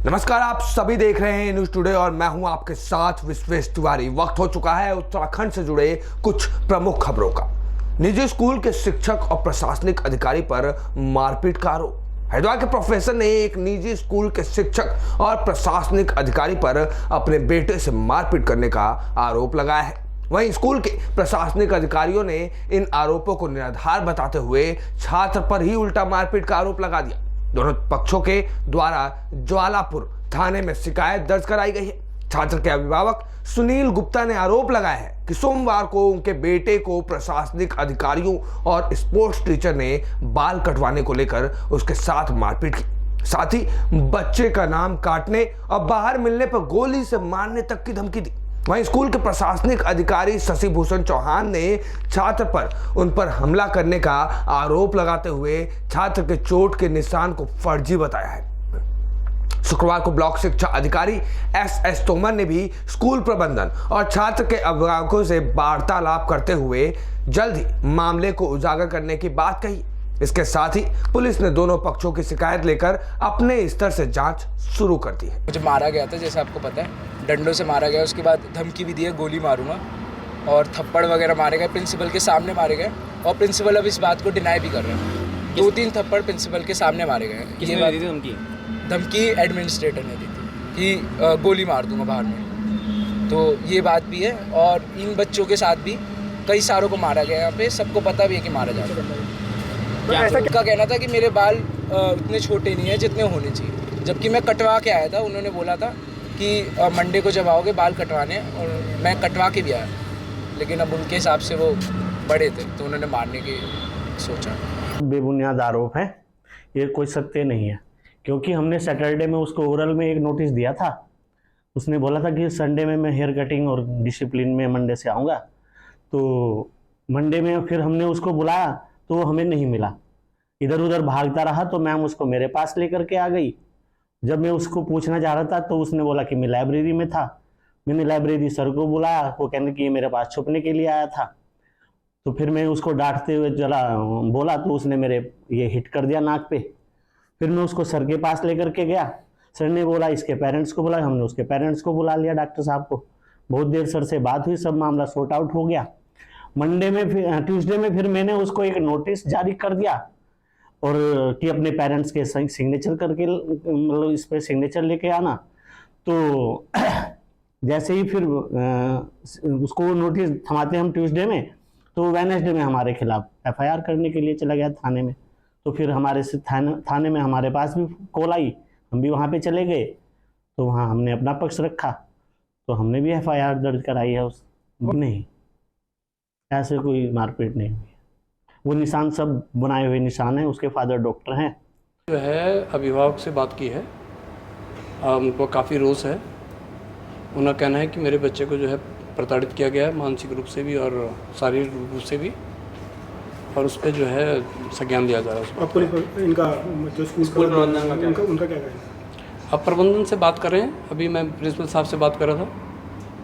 नमस्कार, आप सभी देख रहे हैं न्यूज टुडे और मैं हूं आपके साथ विश्वेश तिवारी। वक्त हो चुका है उत्तराखंड से जुड़े कुछ प्रमुख खबरों का। निजी स्कूल के शिक्षक और प्रशासनिक अधिकारी पर मारपीट का आरोप। हरिद्वार के प्रोफेसर ने एक निजी स्कूल के शिक्षक और प्रशासनिक अधिकारी पर अपने बेटे से मारपीट करने का आरोप लगाया है। वहीं स्कूल के प्रशासनिक अधिकारियों ने इन आरोपों को निराधार बताते हुए छात्र पर ही उल्टा मारपीट का आरोप लगा दिया। दोनों पक्षों के द्वारा ज्वालापुर थाने में शिकायत दर्ज कराई गई है। छात्र के अभिभावक सुनील गुप्ता ने आरोप लगाया है कि सोमवार को उनके बेटे को प्रशासनिक अधिकारियों और स्पोर्ट्स टीचर ने बाल कटवाने को लेकर उसके साथ मारपीट की, साथ ही बच्चे का नाम काटने और बाहर मिलने पर गोली से मारने तक की धमकी दी। वहीं स्कूल के प्रशासनिक अधिकारी शशि भूषण चौहान ने छात्र पर उन पर हमला करने का आरोप लगाते हुए छात्र के चोट के निशान को फर्जी बताया है। शुक्रवार को ब्लॉक शिक्षा अधिकारी एस तोमर ने भी स्कूल प्रबंधन और छात्र के अभिभावकों से वार्तालाप करते हुए जल्द ही मामले को उजागर करने की बात कही। इसके साथ ही पुलिस ने दोनों पक्षों की शिकायत लेकर अपने स्तर से जांच शुरू कर दी है। मुझे मारा गया था, जैसे आपको पता है, डंडों से मारा गया। उसके बाद धमकी भी दी है, गोली मारूंगा, और थप्पड़ वगैरह मारे गए, प्रिंसिपल के सामने मारे गए। और प्रिंसिपल अब इस बात को डिनाई भी कर रहे हैं। 2-3 थप्पड़ प्रिंसिपल के सामने मारे गए। किसने दी थी धमकी एडमिनिस्ट्रेटर ने दी थी कि गोली मार दूंगा बाहर में। तो ये बात भी है। और इन बच्चों के साथ भी कई सारों को मारा गया। यहाँ पे सबको पता भी है कि मारा जा रहा है। उनका कहना था कि मेरे बाल उतने छोटे नहीं है जितने होने चाहिए, जबकि मैं कटवा के आया था। उन्होंने बोला था कि मंडे को जब आओगे बाल कटवाने, और मैं कटवा के भी आया, लेकिन अब उनके हिसाब से वो बड़े थे तो उन्होंने मारने की सोचा। बेबुनियाद आरोप है, ये कोई सत्य नहीं है, क्योंकि हमने सैटरडे में उसको ओरल में एक नोटिस दिया था। उसने बोला था कि संडे में मैं हेयर कटिंग और डिसिप्लिन में मंडे से आऊँगा। तो मंडे में फिर हमने उसको बुलाया तो वो हमें नहीं मिला, इधर उधर भागता रहा। तो मैम उसको मेरे पास लेकर के आ गई। जब मैं उसको पूछना चाह रहा था तो उसने बोला कि मैं लाइब्रेरी में था। मैंने लाइब्रेरी सर को बुलाया, वो कहने कि ये मेरे पास छुपने के लिए आया था। तो फिर मैं उसको डांटते हुए जरा बोला तो उसने मेरे ये हिट कर दिया नाक पे। फिर मैं उसको सर के पास लेकर के गया। सर ने बोला इसके पेरेंट्स को बुला। हमने उसके पेरेंट्स को बुला लिया, डॉक्टर साहब को। बहुत देर सर से बात हुई, सब मामला सॉर्ट आउट हो गया। मंडे में फिर ट्यूसडे में फिर मैंने उसको एक नोटिस जारी कर दिया और कि अपने पेरेंट्स के सिग्नेचर करके, मतलब इस पर सिग्नेचर लेके आना। तो जैसे ही फिर उसको नोटिस थमाते हम ट्यूसडे में, तो वेडनेसडे में हमारे खिलाफ एफआईआर करने के लिए चला गया थाने में। तो फिर हमारे से थाने में हमारे पास भी कॉल आई, हम भी वहाँ पे चले गए। तो वहाँ हमने अपना पक्ष रखा, तो हमने भी एफआईआर दर्ज कराई है उस। नहीं, ऐसे कोई मारपीट नहीं हुई। वो निशान सब बनाए हुए निशान हैं। उसके फादर डॉक्टर हैं। जो है अभिभावक से बात की है, उनको काफ़ी रोष है। उनका कहना है कि मेरे बच्चे को जो है प्रताड़ित किया गया है, मानसिक रूप से भी और शारीरिक रूप से भी, और उस पर जो है संज्ञान लिया जा रहा है। अब पुलिस इनका जो स्कूल प्रबंधन का उनका क्या कहना है? अब प्रबंधन से बात कर रहे हैं। अभी मैं प्रिंसिपल साहब से बात कर रहा था,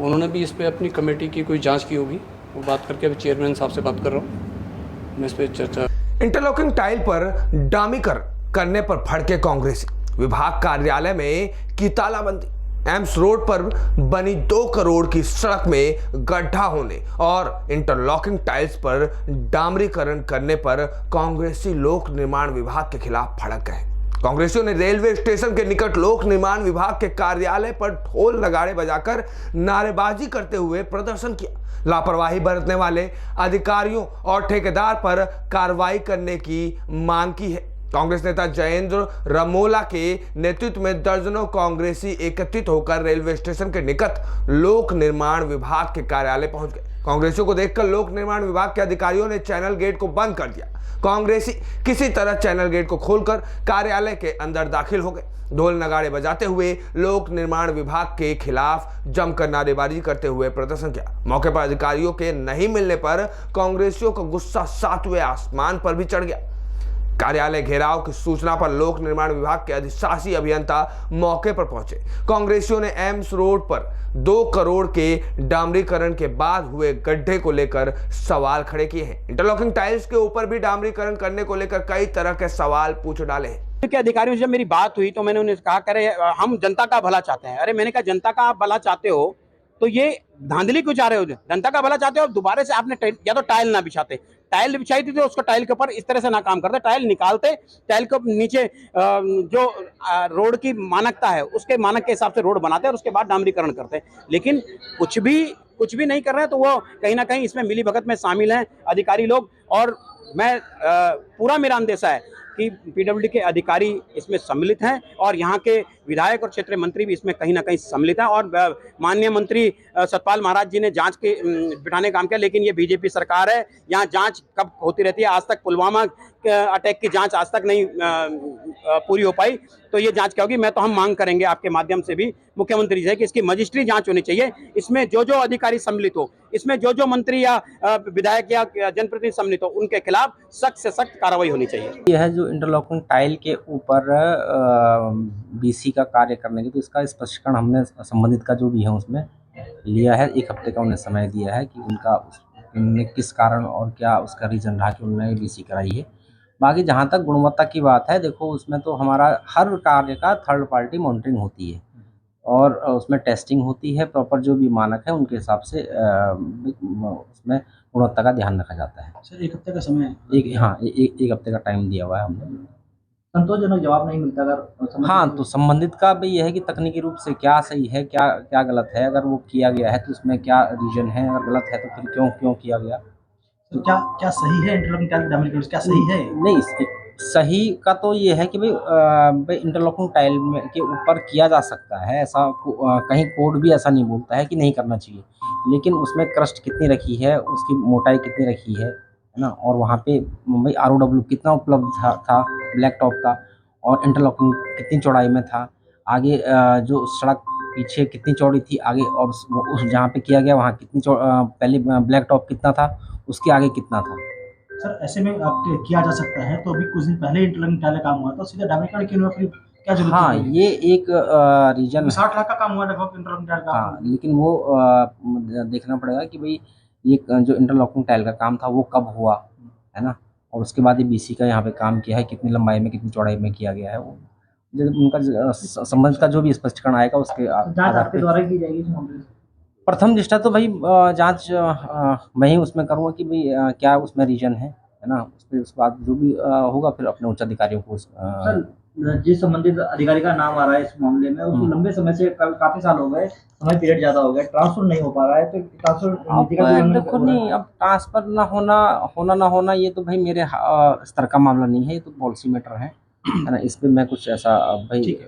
उन्होंने भी इस पर अपनी कमेटी की कोई जाँच की होगी। वो बात करके अभी चेयरमैन साहब से बात कर रहा हूँ, मैं इस पर चर्चा। इंटरलॉकिंग टाइल पर डामीकर करने पर भड़के कांग्रेसी। विभाग कार्यालय में की तालाबंदी। एम्स रोड पर बनी 2 करोड़ की सड़क में गड्ढा होने और इंटरलॉकिंग टाइल्स पर डामरीकरण करने पर कांग्रेसी लोक निर्माण विभाग के खिलाफ भड़क गए। कांग्रेसियों ने रेलवे स्टेशन के निकट लोक निर्माण विभाग के कार्यालय पर ढोल नगाड़े बजाकर नारेबाजी करते हुए प्रदर्शन किया। लापरवाही बरतने वाले अधिकारियों और ठेकेदार पर कार्रवाई करने की मांग की है। कांग्रेस नेता जयेंद्र रमोला के नेतृत्व में दर्जनों कांग्रेसी एकत्रित होकर रेलवे स्टेशन के निकट लोक निर्माण विभाग के कार्यालय पहुंच गए। कांग्रेसियों को देखकर लोक निर्माण विभाग के अधिकारियों ने चैनल गेट को बंद कर दिया। कांग्रेसी किसी तरह चैनल गेट को खोलकर कार्यालय के अंदर दाखिल हो गए। ढोल नगाड़े बजाते हुए लोक निर्माण विभाग के खिलाफ जमकर नारेबाजी करते हुए प्रदर्शन किया। मौके पर अधिकारियों के नहीं मिलने पर कांग्रेसियों का गुस्सा 7वें आसमान पर भी चढ़ गया। कार्यालय घेराव की सूचना पर लोक निर्माण विभाग के अधिशासी अभियंता मौके पर पहुंचे। कांग्रेसियों ने एम्स रोड पर 2 करोड़ के डामरीकरण के बाद हुए गड्ढे को लेकर सवाल खड़े किए हैं। इंटरलॉकिंग टाइल्स के ऊपर भी डामरीकरण करने को लेकर कई तरह के सवाल पूछ डाले हैं। के अधिकारियों से जब मेरी बात हुई तो मैंने उन्हें कहा करे हम जनता का भला चाहते हैं। अरे मैंने कहा जनता का आप भला चाहते हो तो ये धांधली क्यों चाह रहे हो? जनता का भला चाहते हो दोबारा से आपने या तो टाइल ना बिछाते, टाइल बिछाई थी तो उसको टाइल के ऊपर इस तरह से ना काम करते, टाइल निकालते, टाइल के नीचे जो रोड की मानकता है उसके मानक के हिसाब से रोड बनाते और उसके बाद डामरीकरण करते। लेकिन कुछ भी नहीं कर रहे हैं तो वो कहीं ना कहीं इसमें मिली भगत में शामिल हैं अधिकारी लोग। और मैं पूरा मेरा अंदेशा है कि पीडब्ल्यूडी के अधिकारी इसमें सम्मिलित हैं और यहाँ के विधायक और क्षेत्रीय मंत्री भी इसमें कहीं ना कहीं सम्मिलित हैं। और माननीय मंत्री सतपाल महाराज जी ने जांच के बिठाने का काम किया, लेकिन ये बीजेपी सरकार है, यहाँ जांच कब होती रहती है। आज तक पुलवामा अटैक की जांच आज तक नहीं पूरी हो पाई, तो ये जांच क्या होगी? हम मांग करेंगे आपके माध्यम से भी मुख्यमंत्री से कि इसकी मजिस्ट्री जांच होनी चाहिए। इसमें जो अधिकारी सम्मिलित हो, इसमें जो मंत्री या विधायक या जनप्रतिनिधि सम्मिलित हो, उनके खिलाफ सख्त से सख्त कार्रवाई होनी चाहिए। यह जो इंटरलॉकिंग टाइल के ऊपर बीसी का कार्य करने की, तो इसका स्पष्टीकरण हमने संबंधित का जो भी है उसमें लिया है। 1 हफ्ते का उन्हें समय दिया है कि उनने किस कारण और क्या उसका रीजन रहा कि उन्होंने बीसी कराई है। बाकी जहाँ तक गुणवत्ता की बात है, देखो उसमें तो हमारा हर कार्य का थर्ड पार्टी मॉनिटरिंग होती है और उसमें टेस्टिंग होती है, प्रॉपर जो भी मानक है उनके हिसाब से उसमें गुणवत्ता का ध्यान रखा जाता है। सर 1 हफ्ते का समय है? एक हफ्ते का टाइम दिया हुआ है हमने। संतोषजनक जवाब नहीं मिलता अगर हाँ, तो संबंधित का भी यह है कि तकनीकी रूप से क्या सही है, क्या गलत है, अगर वो किया गया है तो उसमें क्या रीजन है, अगर गलत है तो फिर क्यों किया गया। तो क्या सही है इंटरलॉकिंग टाइल डामरीकरण क्या सही है? नहीं, सही का तो ये है कि भाई इंटरलॉकिंग टाइल में के ऊपर किया जा सकता है, ऐसा कहीं कोड भी ऐसा नहीं बोलता है कि नहीं करना चाहिए। लेकिन उसमें क्रस्ट कितनी रखी है, उसकी मोटाई कितनी रखी है ना, और वहाँ पे भाई ROW कितना उपलब्ध था ब्लैक टॉप का, और इंटरलॉकिंग कितनी चौड़ाई में था, आगे जो सड़क पीछे कितनी चौड़ी थी आगे, और उस जहाँ पे किया गया वहाँ कितनी पहले ब्लैक टॉप कितना था, उसके आगे कितना था। सर ऐसे में आप किया जा सकता है, तो अभी कुछ दिन पहले इंटरलॉकिंग टाइल का काम हुआ था, सीधा डामरीकरण क्यों हुआ? फिर क्या जरूरत? हाँ, ये एक रीजन 60 लाख का काम हुआ लगभग इंटरलॉकिंग टाइल का। हाँ, लेकिन वो देखना पड़ेगा कि भाई ये जो इंटरलॉकिंग टाइल का काम था वो कब हुआ है ना, और उसके बाद ये बीसी का यहाँ पे काम किया है, कितनी लंबाई में कितनी चौड़ाई में किया गया है, वो उनका संबंध का जो भी स्पष्टीकरण आएगा उसके आधार पे द्वारा की जाएगी इस मामले में। प्रथम दृष्टया तो भाई जांच मैं ही उसमें करूँगा कि भाई क्या उसमें रीजन है ना, उसके बाद जो भी होगा फिर अपने उच्च अधिकारियों को। सर जिस संबंधित अधिकारी का नाम आ रहा है इस मामले में, उसको लंबे समय से काफी साल हो गए, समय पीरियड ज्यादा हो गया, ट्रांसफर नहीं हो पा रहा है, तो ट्रांसफर देखो नहीं, अब ट्रांसफर होना ना होना ये तो भाई मेरे स्तर का मामला नहीं है, ये तो पॉलिसी मैटर है ना, इस पे मैं कुछ ऐसा भाई।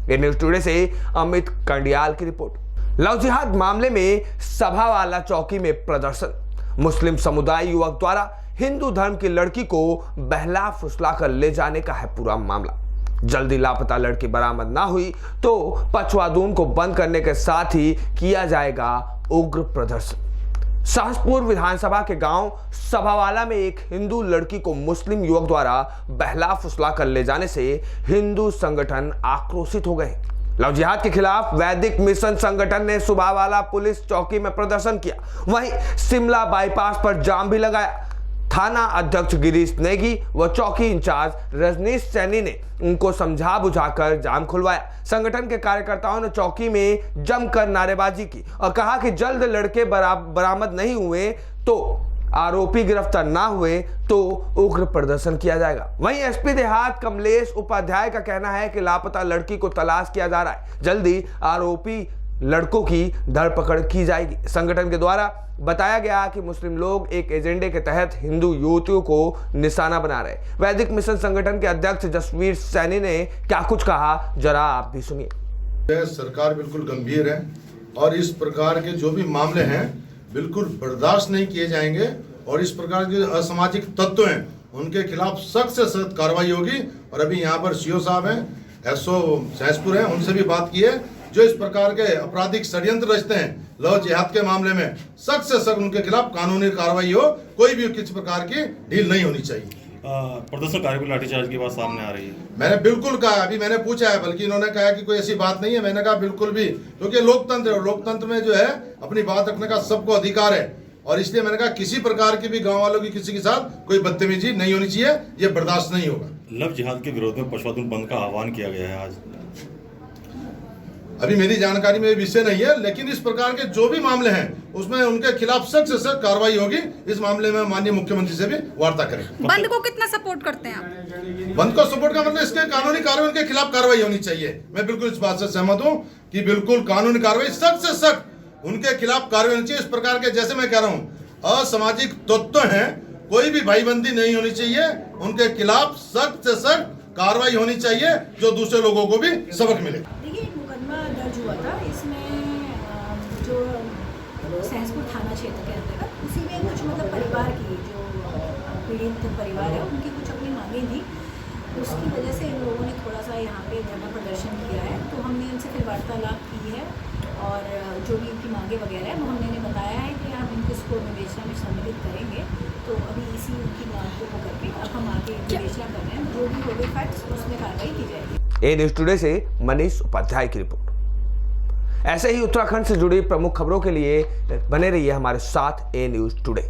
ये न्यूज़ टुडे से अमित कंडियाल की रिपोर्ट। लव जिहाद मामले में सभावाला चौकी में प्रदर्शन, मुस्लिम समुदाय युवक द्वारा हिंदू धर्म की लड़की को बहला फुसला कर ले जाने का है पूरा मामला। जल्दी लापता लड़की बरामद ना हुई तो पचवादून को बंद करने के साथ ही किया जाएगा उग्र प्रदर्शन। शाहजपुर विधानसभा के गांव सभावाला में एक हिंदू लड़की को मुस्लिम युवक द्वारा बहला फुसला कर ले जाने से हिंदू संगठन आक्रोशित हो गए। लव जिहाद के खिलाफ वैदिक मिशन संगठन ने सभावाला पुलिस चौकी में प्रदर्शन किया, वहीं शिमला बाईपास पर जाम भी लगाया। थाना अध्यक्ष गिरीश नेगी व चौकी इंचार्ज रजनीश सैनी ने उनको समझा बुझाकर जाम खुलवाया। संगठन के कार्यकर्ताओं ने चौकी में जमकर नारेबाजी की और कहा कि जल्द लड़के बरामद नहीं हुए तो आरोपी गिरफ्तार ना हुए तो उग्र प्रदर्शन किया जाएगा। वहीं एसपी देहात कमलेश उपाध्याय का कहना है कि लापता लड़की को तलाश किया जा रहा है, जल्दी आरोपी लड़कों की धरपकड़ की जाएगी। संगठन के द्वारा बताया गया कि मुस्लिम लोग एक एजेंडे के तहत हिंदू युवतियों को निशाना बना रहे। वैदिक मिशन संगठन के अध्यक्ष जसवीर सैनी ने क्या कुछ कहा, जरा आप भी सुनिए। सरकार बिल्कुल गंभीर है और इस प्रकार के जो भी मामले हैं बिल्कुल बर्दाश्त नहीं किए जाएंगे और इस प्रकार के असामाजिक तत्व हैं उनके खिलाफ सख्त से सख्त कार्रवाई होगी। और अभी यहाँ पर सीओ साहब हैं, एसओ शाहजपुर हैं, उनसे भी बात की है, जो इस प्रकार के आपराधिक षड्यंत्र रचते हैं लव जिहाद के मामले में सख्त से सख्त उनके खिलाफ कानूनी कार्रवाई हो, कोई भी किसी प्रकार की ढील नहीं होनी चाहिए। प्रदर्शनकारियों को लाठीचार्ज की बात सामने आ रही है। मैंने बिल्कुल कहा, अभी मैंने पूछा है, बल्कि इन्होंने कहा कि कोई ऐसी बात नहीं है। मैंने कहा बिल्कुल भी, क्योंकि लोकतंत्र है, लोकतंत्र में जो है अपनी बात रखने का सबको अधिकार है, और इसलिए मैंने कहा किसी प्रकार की भी गांव वालों की किसी के साथ कोई बदतमीजी नहीं होनी चाहिए, ये बर्दाश्त नहीं होगा। लव जिहाद के विरोध में पशुधन बंद का आह्वान किया गया है आज। अभी मेरी जानकारी में विषय नहीं है, लेकिन इस प्रकार के जो भी मामले हैं उसमें उनके खिलाफ सख्त से सख्त कार्रवाई होगी। इस मामले में माननीय मुख्यमंत्री से भी वार्ता करेंगे। बंद को कितना सपोर्ट करते हैं आप? बंद को सपोर्ट का मतलब इसके कानूनी कार्रवाई, उनके खिलाफ कार्रवाई होनी चाहिए। मैं बिल्कुल इस बात से सहमत हूँ कि बिल्कुल कानूनी कार्रवाई सख्त से सख्त उनके खिलाफ कार्रवाई होनी चाहिए। इस प्रकार के, जैसे मैं कह रहा हूँ, असामाजिक तत्व हैं, कोई भी भाईबंदी नहीं होनी चाहिए, उनके खिलाफ सख्त से सख्त कार्रवाई होनी चाहिए, जो दूसरे लोगों को भी सबक मिले। देखिए, एक मुकदमा दर्ज हुआ था, इसमें जो सहसपुर थाना क्षेत्र के अंतर्गत उसी में कुछ मतलब परिवार की, जो पीड़ित परिवार है, उनकी कुछ अपनी मांगें थी। उसकी वजह से इन लोगों ने थोड़ा सा यहाँ पे धरना प्रदर्शन किया है। तो हमने उनसे फिर वार्तालाप की है, और जो भी उनकी मांगे वगैरह है वो हमने इन्हें बताया है कि हम इनको स्कूल में बेचना में सम्मिलित करेंगे। तो अभी इसी उनकी मांग को करके अब हम आगे विवेचना कर रहे हैं, जो भी हो गए फैक्ट्स उसमें कार्रवाई की जाएगी। ए न्यूज़ टुडे से मनीष उपाध्याय की रिपोर्ट। ऐसे ही उत्तराखंड से जुड़ी प्रमुख खबरों के लिए बने रहिए हमारे साथ ए न्यूज़ टुडे।